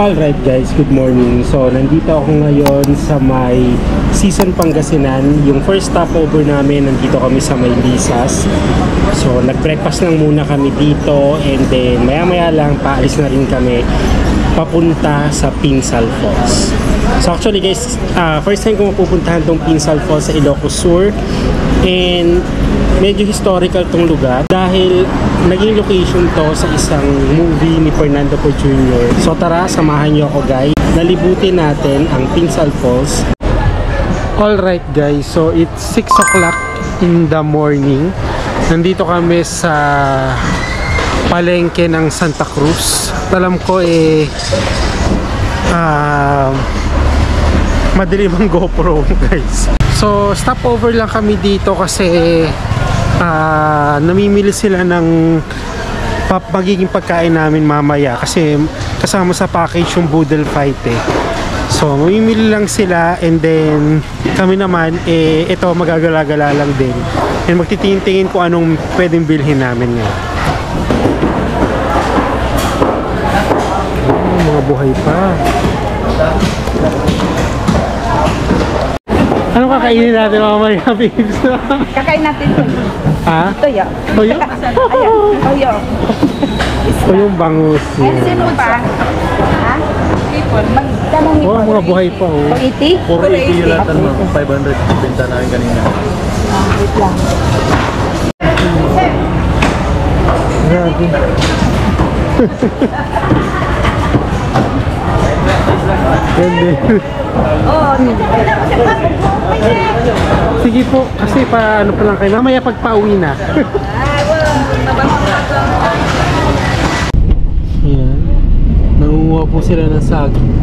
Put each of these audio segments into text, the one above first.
Alright guys, good morning. So nandito ako ngayon sa may Season Pangasinan. Yung first stopover namin, nandito kami sa may Lisas. So nag-breakfast lang muna kami dito, and then maya maya lang paalis na rin kami papunta sa Pinsal Falls. So actually guys, first time ko mapupuntahan tong Pinsal Falls sa Ilocos Sur, and medyo historical tong lugar dahil naging location to sa isang movie ni Fernando Poe Jr. So tara, samahan nyo ako guys. Nalibutin natin ang Pinsal Falls. Alright guys, so it's 6 o'clock in the morning. Nandito kami sa palengke ng Santa Cruz. Alam ko madilim ang GoPro guys. So stopover lang kami dito kasi namimili sila ng magiging pagkain namin mamaya kasi kasama sa package yung Boodle Fight So mamimili lang sila, and then kami naman ito magagala-gala lang din, and magtitingin-tingin kung anong pwedeng bilhin namin ngayon. Mga buhay pa. Ano kakainin natin mamaya, babes? Kakain natin ito. Ha? Toyo. Toyo? Ayan, toyo. Toyong bangus. Ay, sino pa? Ha? Hipon. Magtanong hipon. Oh, mga buhay pa. 480? 480 yung lahat ng 500 benta namin kanina. Wait lang. Grabe. Ganda. Oo. Sige po, kasi paano pa lang kayo. Mamaya pagpa-uwi na. Ayan. Nangunguha po sila ng saging.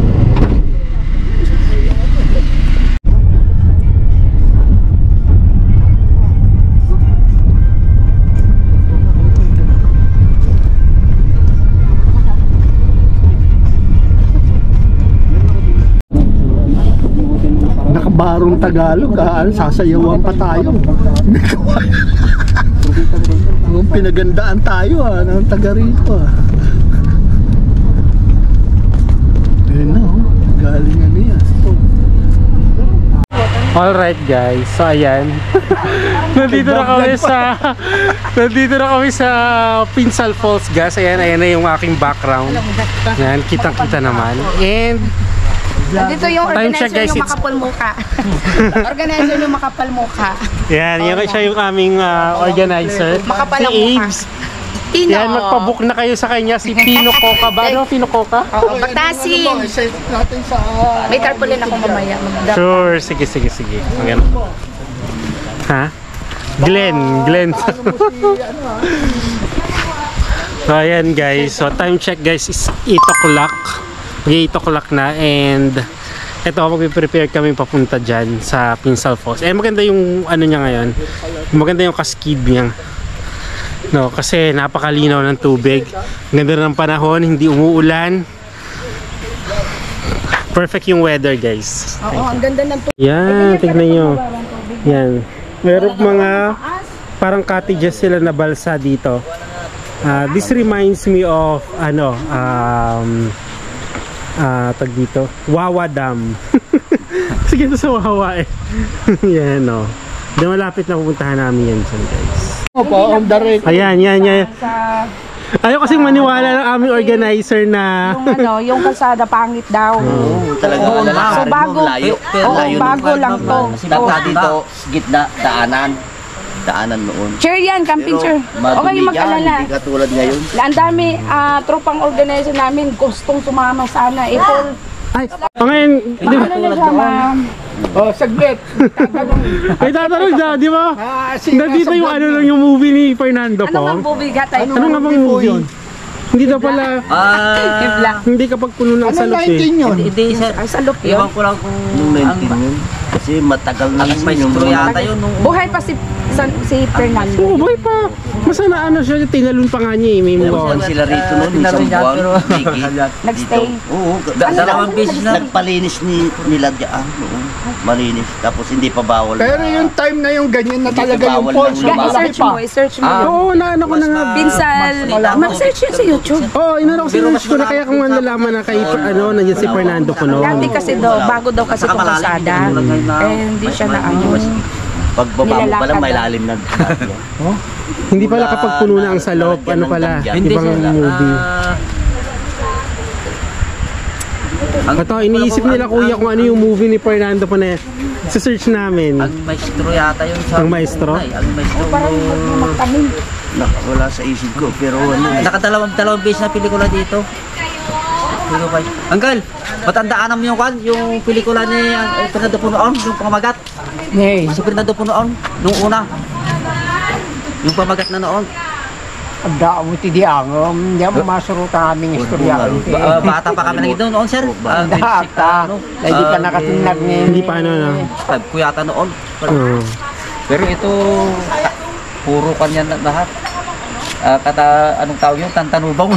Barong Tagalog, sasayawan pa tayo. Pinagandaan tayo ng taga rito. Ayun na, galing na niya. Alright guys, so ayan. Nandito na kami sa Pinsal Falls guys. Ayan na yung aking background. Ayan, kitang-kita naman. And dito yung organizer guys, yung makapal mukha. Organizer yung makapal mukha. yan, siya yung aming organizer. Makapal si ang mukha. Aves. Pino. Yan, magpabook na kayo sa kanya. Si Pino Coca ba? Ano? Pino Coca? Oo, batasin. May tarpaulin ako mamaya. Sure, sige. Maganda. Ha? Glenn. So ayan guys, so time check guys is 8 o'clock. 8 o'clock na, and ito magpiprepare kami papunta dyan sa Pinsal Falls. Eh maganda yung ano niya ngayon, maganda yung cascade niya, no, kasi napakalinaw ng tubig, ganda ng panahon, hindi umuulan, perfect yung weather guys. Oo, ang ganda ng tubig. Yan, tignan nyo. Yan, meron mga parang cottages sila na balsa dito. This reminds me of tag dito, Wawa Dam. Sige, ito sa Wawa yan o. Malapit na pupuntahan namin yan dyan guys. Opo, on the right. Ayan. Ayaw kasing maniwala ng aming organizer na... Yung kalsada pangit daw. Talaga So lalakarin bago, mo, layo. oo, Layo bago lang to. Dapat dito, gitna, daanan noon. Chair yan, camping chair. Okay, madumi mag-alala. Hindi katulad ngayon. Ang dami, tropang organizer namin, gustong sumama sana. Full, Ay, ngayon, di ba? ano na siya, ma'am? Oh, saglit. May tatanong siya, di ba? Nandito yung ano lang yung movie ni Fernando Ano bang po. bubigat tayo? Ano nga bang movie? Hindi daw pala, hindi kapag puno ng salot eh. yun? Hindi, sir. Ay, sa look Iwan yun. ko lang kung Nung 19 yun. Kasi matagal na ang yun. maestro yata yun nung... Buhay pa si Fernando. Oo, boy pa. Masa na ano siya, tinalon pa nga niya eh, may Meron mga... sila rito noon, Tinalo isang niya, buwan. pero- Miggy. Nagstay. Dito. Oo, Dalawang beses na. Nagpalinis nila dyan noon. Malinis. Tapos hindi pa bawal. Pero yung time na yung ganyan na Hindi talaga pa yung bawal falls, ng yung lumaki I-search mo, i-search mo. Oo, naano ko na nga. Pinsal. Mag-search yun sa YouTube. Oo, inano ko sinerge ko na kaya kung nalaman na kay, ano, nandiyan si Fernando po no. Dati kasi daw, bago daw kasi itong kalsada. Eh, hindi siya na ano. Pag baba mo Nilalakad pala, may na. lalim na. Hindi pala kapag puno na ang salop, ano pala, Hindi, ibang sir. movie. Ito, iniisip nila kuya kung ano yung movie ni Fernando po na sa search namin. Ang maestro yata yun sa... Ang maestro? Ay, ang maestro. Parang magtanim. Wala sa isip ko. Pero ano eh. Nakadalawang beses na pelikula dito. Hindi ko pa. Uncle, matandaan mo yung kwan, yung pelikula ni Fernando Punoon, yung pamagat. Hey, Si Fernando Punoon, nung una. Yung pamagat na noon. ang damo ti di ang, hindi mo masurutan aming istorya. Bata pa kami nang ito noon, sir. Data, na hindi pa nakatinag ni... Hindi pa ano na. Five ko yata noon. Oo. Pero ito, puro kanya na lahat. Anong tawag yun? Tantanubong.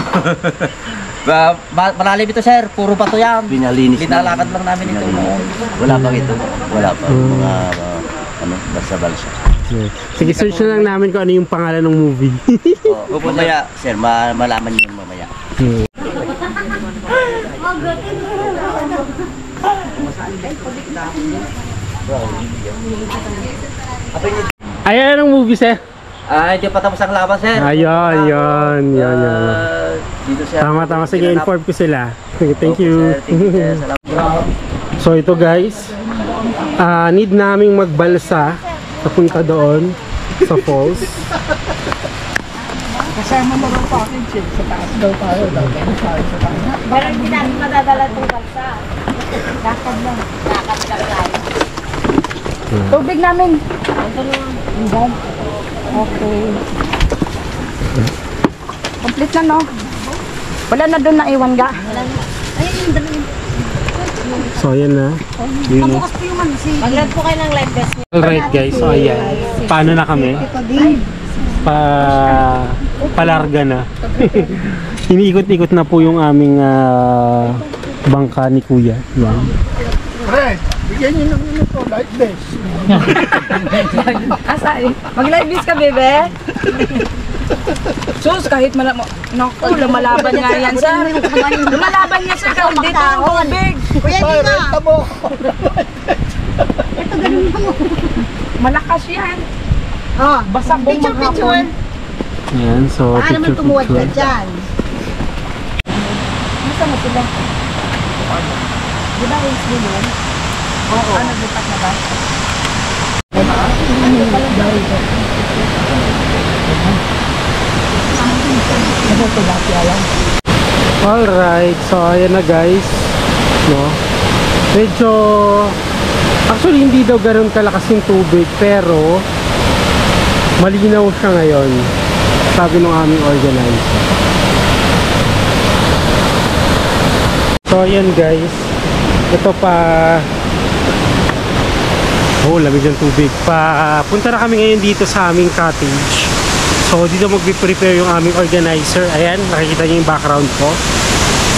Malalim ito, sir. Puro bato yan. Pinalinis na. Linalakad lang namin ito noon. Wala pa ito. Wala pa. Mga balsa-balsa. Sige, search na lang namin kung ano yung pangalan ng movie. Mamaya, sir, malaman niyo mamaya. Ayan ang movie, sir. Ay, di pa tapos ang laban, sir. Ayun, yun. Dito, sir. Tama. Sige, inform ko sila. Sige, thank you. Thank you, sir. Salamat. So ito guys, need naming magbalsa papunta doon sa falls. Kasama mo rin pa akin, Chip. Sa taas daw tayo. Pero hindi namin madadala itong balsa. Lakad lang. Tubig namin. Okay. Complete na, no? Wala na doon na iwan ga. So ayan na. Yun na. Mag-grab po kayo ng live vest. Alright guys, so ayan. Paano na kami? Palarga na. Iniikot-ikot na po yung aming bangka ni Kuya. Yan. Pre, bigyan niyo ng ito, like this. Mag-live vest ka, bebe? Sus, kahit naku, lumalaban nga yan, sir. Lumalaban niya, sir, kahit dito yung tubig. Kuya, renta mo. Malakas yan. Basta Picture. bumahapon. Ayan, so Baka naman tumuwad ka picture. dyan. Nasa mo sila? Di ba Wednesday yun? Oo. Ano, lipat na ba? Alright, so ayan na guys. No? Medyo actually hindi daw ganoon kalakas yung tubig pero malinaw siya ngayon. Sabi ng aming organizer. So ayan guys. Ito pa lamig ng tubig. Punta na kami ngayon dito sa aming cottage. So dito magpi-prepare yung aming organizer. Ayan, nakikita niyo yung background ko.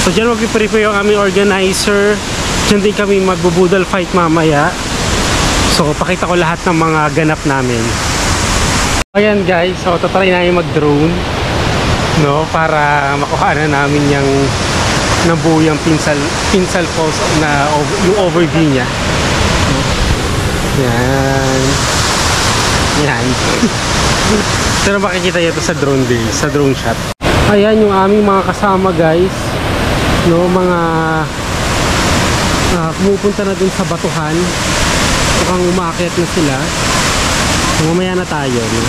So dyan magpi-prepare yung aming organizer. Dyan din kami magbubudal fight mamaya. So pakita ko lahat ng mga ganap namin. Ayan guys, so tatry namin mag-drone, no, para makuha na namin yung nabuo yung Pinsal Falls na yung overview niya. Yan. Pero makikita nyo ito sa drone day, sa drone shot. Ayan yung aming mga kasama guys. No, mga pumupunta na dun sa batuhan. Mukhang umaakyat na sila. Mamaya na tayo. No?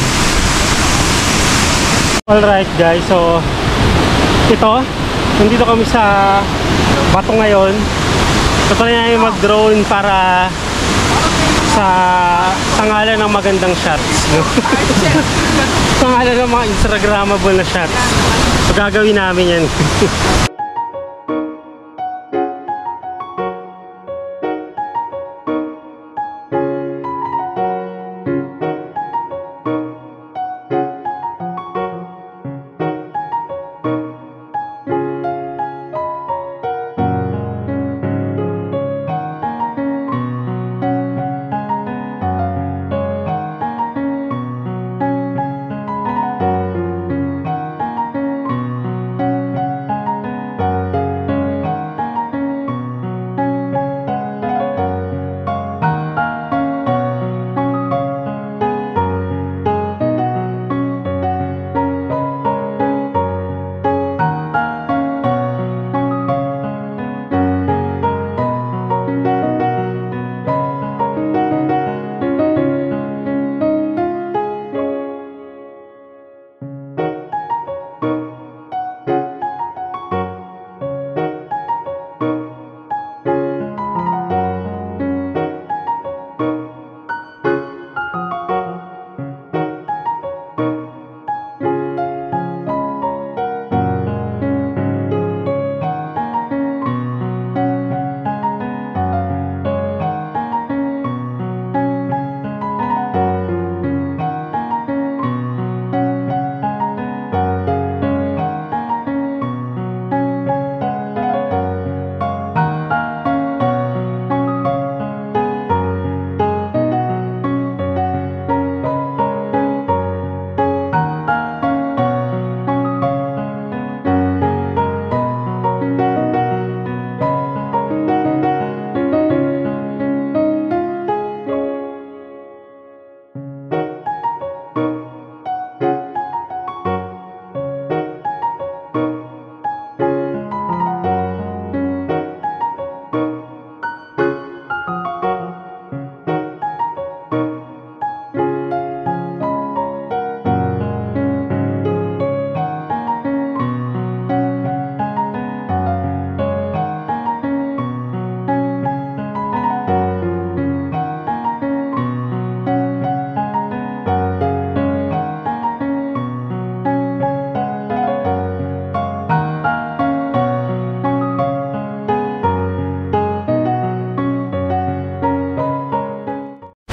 Alright guys, so ito, nandito kami sa bato ngayon. So try namin mag-drone para sa ngalan ng magandang shots. No? Sa ngalan ng mga Instagrammable na shots. So gagawin namin yan.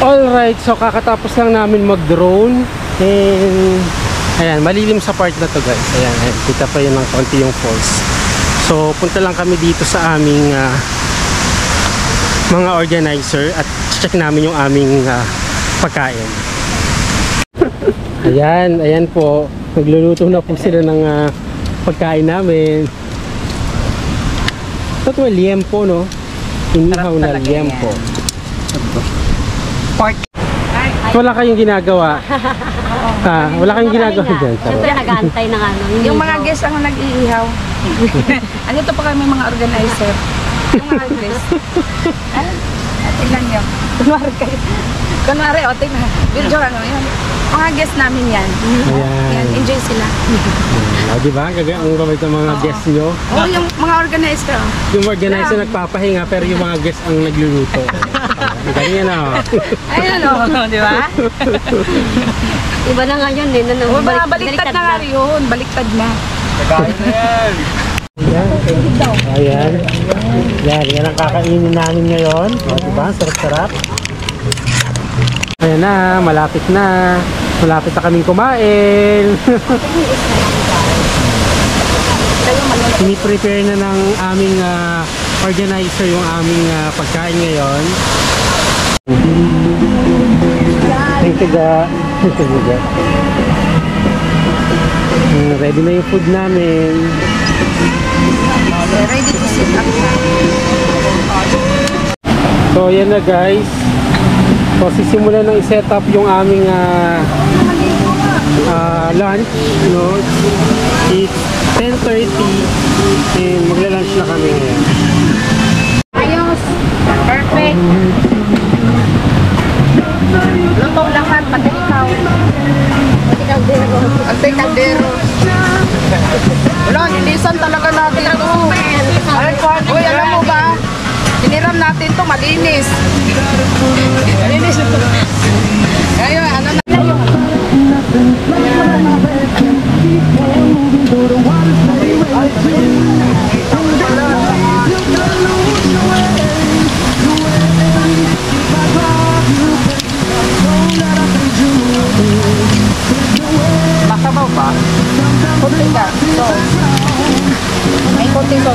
Alright, so kakatapos lang namin mag-drone and ayan, malilim sa part na to guys. Ayan, ayan, kita pa yun ng konti yung falls. So punta lang kami dito sa aming mga organizer at check namin yung aming pagkain. Ayan, ayan po, nagluluto na po sila ng pagkain namin. Ito may liempo, no? Inihaw na liempo. Pork. Wala kayong ginagawa. Wala kayong ginagawa dyan. Siyempre nag-aantay ng ano. Yung mga guests ang nag-iihaw. Andito pa kami mga organizer. Yung mga guests. Tingnan nyo. Kunwari kayo. Kunwari, o tingnan. Video ano yan. Mga guests namin yan. Yan, enjoy sila. Diba? Ang babay ng mga guests nyo. Oo, yung mga organizer. Yung organizer nagpapahinga pero yung mga guests ang nagluluto. Ganyan na. Ayan o, di ba? Iba na nga yun eh. Baliktad na nga yun. Baliktad na. Ayan. Yan ang kakainin namin ngayon. O, diba? Sarap-sarap. Ayan na, malapit na. Malapit na kaming kumain. Piniprepare na ng aming organizer yung aming pagkain ngayon. Thank you, God. Ready na yung food namin. Ready to sit up na. So, yan na guys. So, sisimulan ng i-set up yung aming lunch. You know, it's 10:30 and magla-lunch na kami ngayon. Ayos. Perfect. Luto lahat, pati ikaw. Ate Caldero. Wala, nilisan talaga natin ito. Uy, alam mo ba? Hiniram natin to malinis. Malinis. Ngayon, ano na yung... Masabaw ba? Kunti ka. So, may kunti ko.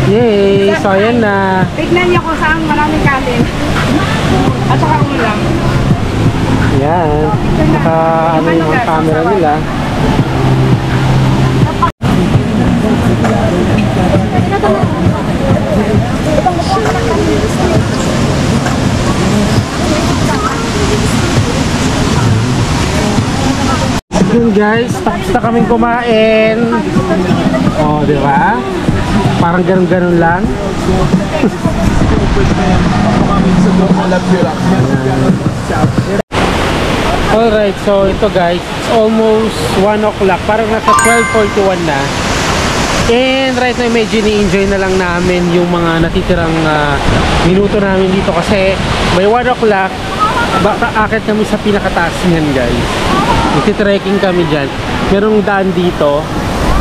Yay! So ayan na. Tignan niyo kung saan maraming kanin. At saka ulam. Ayan. Naka ano yung camera nila. Yun guys, tapos na kaming kumain. Oh, di ba? Parang ganun-ganun lang. Alright, so ito guys, it's almost 1 o'clock. Parang nasa 12:41 na. And right now, medyo ni-enjoy na lang namin yung mga natitirang minuto namin dito kasi may 1 o'clock, akit kami sa pinakataas niyan guys. Nagtitrekking kami dyan. Merong daan dito,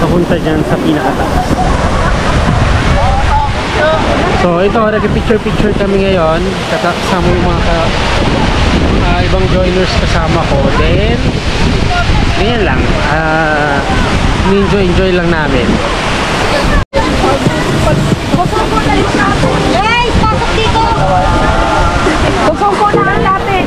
papunta dyan sa pinakataas. So ito, nag-picture-picture kami ngayon. Kasama yung mga ibang joiners kasama ko. Then, ganyan lang. Enjoy lang namin. Guys, pasok dito! Kusong ko na ang natin.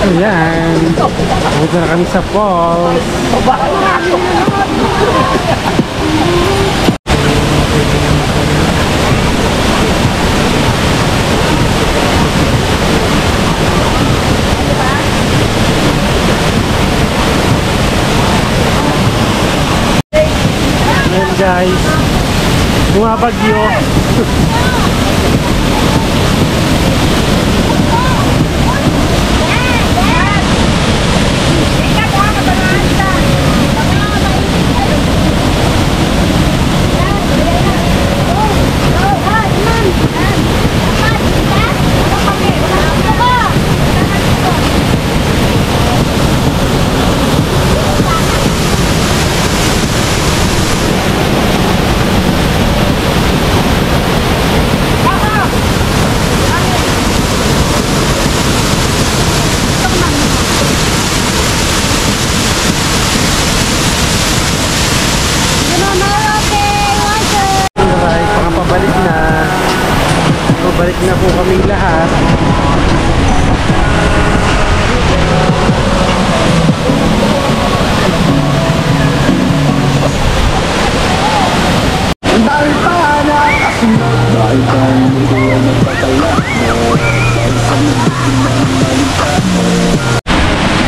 Ayan. Punta na kami sa falls. Ayan guys. Bumabagyo. Balik na po kaming lahat.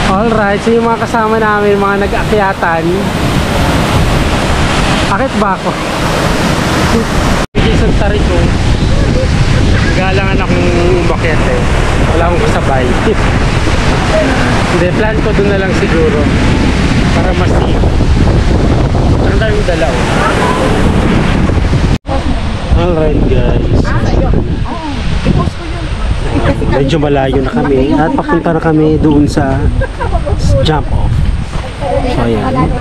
Alright, so yung mga kasama namin, mga nag-aakyatan. Akit ba ako? Jason Tarico. Galangan akong umakyat eh. Wala akong kasabay. Hindi, plan ko doon na lang siguro. Para mas safe. Saan tayong dalaw? Alright guys. Medyo malayo na kami. At papunta na kami doon sa jump off. So ayan.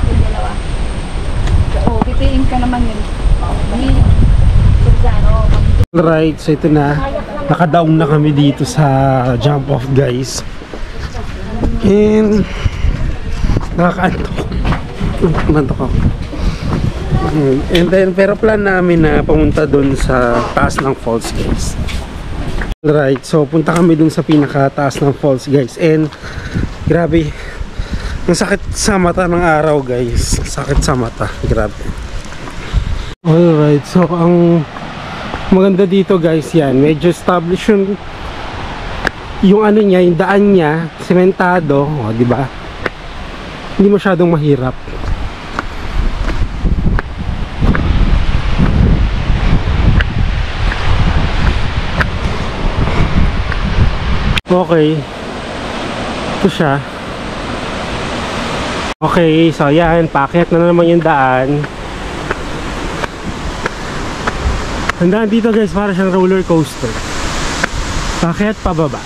Pipiin ka naman yun. Alright, so ito na. Nakadaong na kami dito sa jump off guys. And nakakaantok. Nantok ako. And then pero plan namin na pumunta doon sa taas ng falls guys. Alright, so punta kami doon sa pinakataas ng falls guys. And grabe, Ang sakit sa mata ng araw, guys. Sakit sa mata. Grabe. Alright, so ang maganda dito, guys, yan. Medyo established yung ano niya, yung daan niya, sementado, o, di ba? Hindi masyadong mahirap. Okay. Ito siya. Okay, so yan, paakyat na naman yung daan. Ang daan dito, guys, para siyang roller coaster. Paakyat, pababa.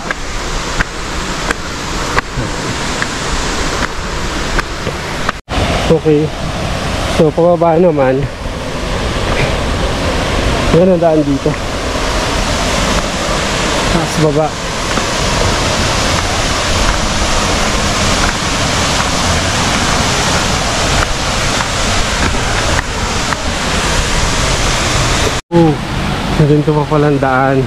Okay. So, pababa naman. Yan ang daan dito. Taas, baba. Ganito pa palang daan.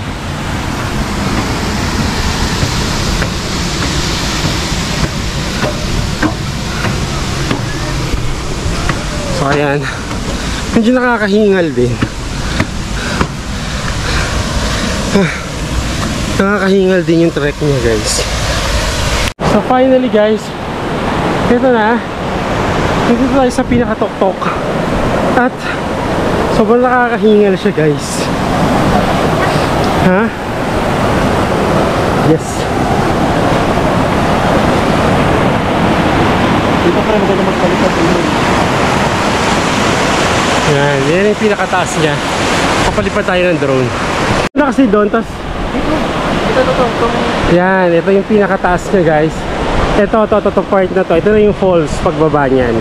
So ayan, medyo nakakahingal din. Nakakahingal din yung trek niya, guys. So finally, guys, ito na. Dito tayo sa pinakatok-tok. At sobrang nakakahingal siya, guys. Ha? Yes. Dito pa rin maganda magpalitan dito. Yan yung pinakataas niya. Papalipad tayo ng drone. Ano kasi doon, tas yan, ito yung pinakataas niya, guys. Ito part na to. Ito na yung falls pagbaba niyan.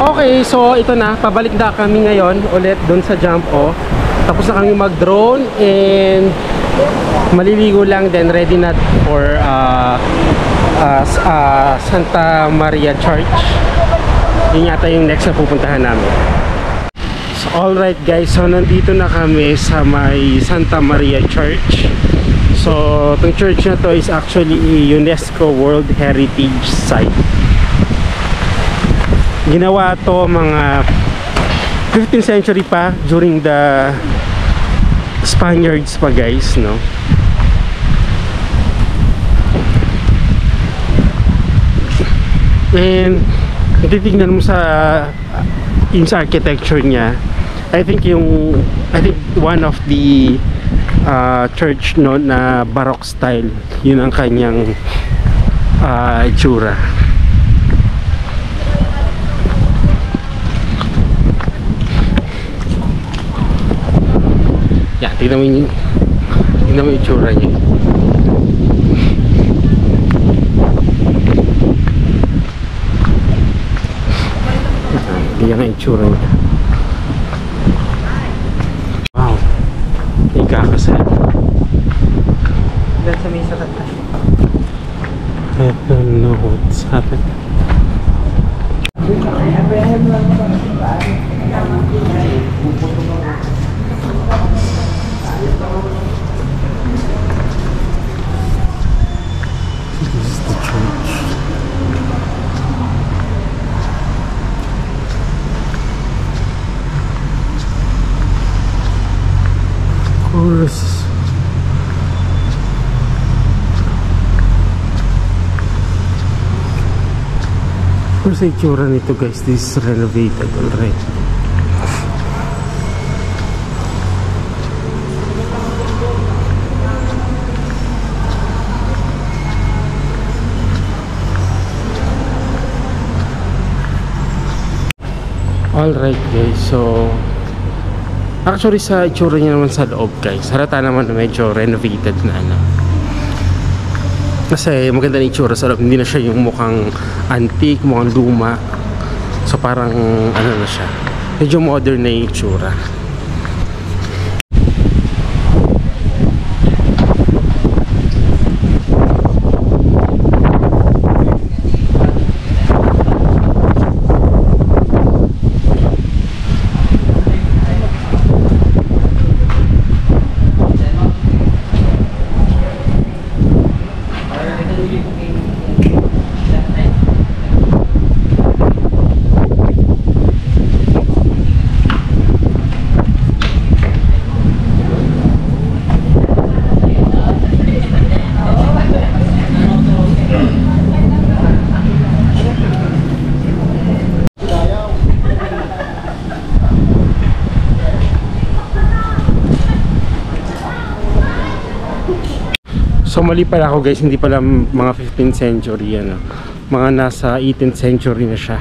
Okay, so ito na, pabalik na kami ngayon ulit doon sa Jump-O. Tapos na kami mag-drone and maliligo lang, then ready na for Santa Maria Church. Yun yata yung next na pupuntahan namin. So alright guys, so nandito na kami sa may Santa Maria Church. So itong church na to is actually a UNESCO World Heritage Site. Ginawa to mga 15th century pa, during the Spaniards pa guys, no? And titignan mo sa yung sa architecture niya, I think one of the church no na Baroque style, yun ang kanyang itsura. Yan, tignan mo yung itsura niya. Yan ang itsura niya. Wow, ikakasal. Dahil sa misa ka. I don't know what's happened. This is the church. Of course. Pero sa itsura nito guys, this is renovated already. Alright guys, so actually sa itsura niya naman sa loob guys, halata naman na medyo renovated na ano. Kasi maganda na itsura sa loob, hindi na siya yung mukhang antique, mukhang luma. So parang ano na siya, medyo modern na yung itsura. So mali pala ako guys, hindi pala mga 15th century ano. Mga nasa 18th century na siya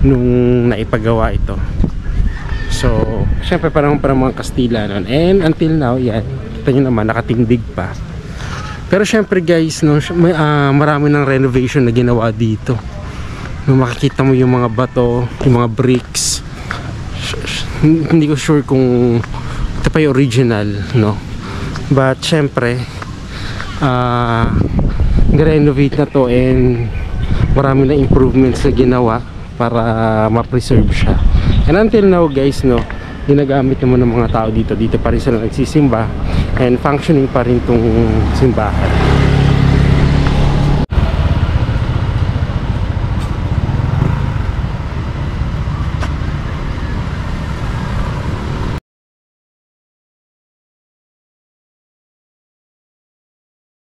nung naipagawa ito. So syempre parang mga Kastila noon. And until now, yan, kita nyo naman nakatindig pa. Pero syempre guys, no, marami ng renovation na ginawa dito. No, makikita mo yung mga bato, yung mga bricks. Hindi ko sure kung ito pa yung original, no. But syempre renovate na to and marami na improvements na ginawa para ma-preserve siya. And until now guys, no, ginagamit naman ng mga tao dito pa rin sila nagsisimba and functioning pa rin tong simbahan.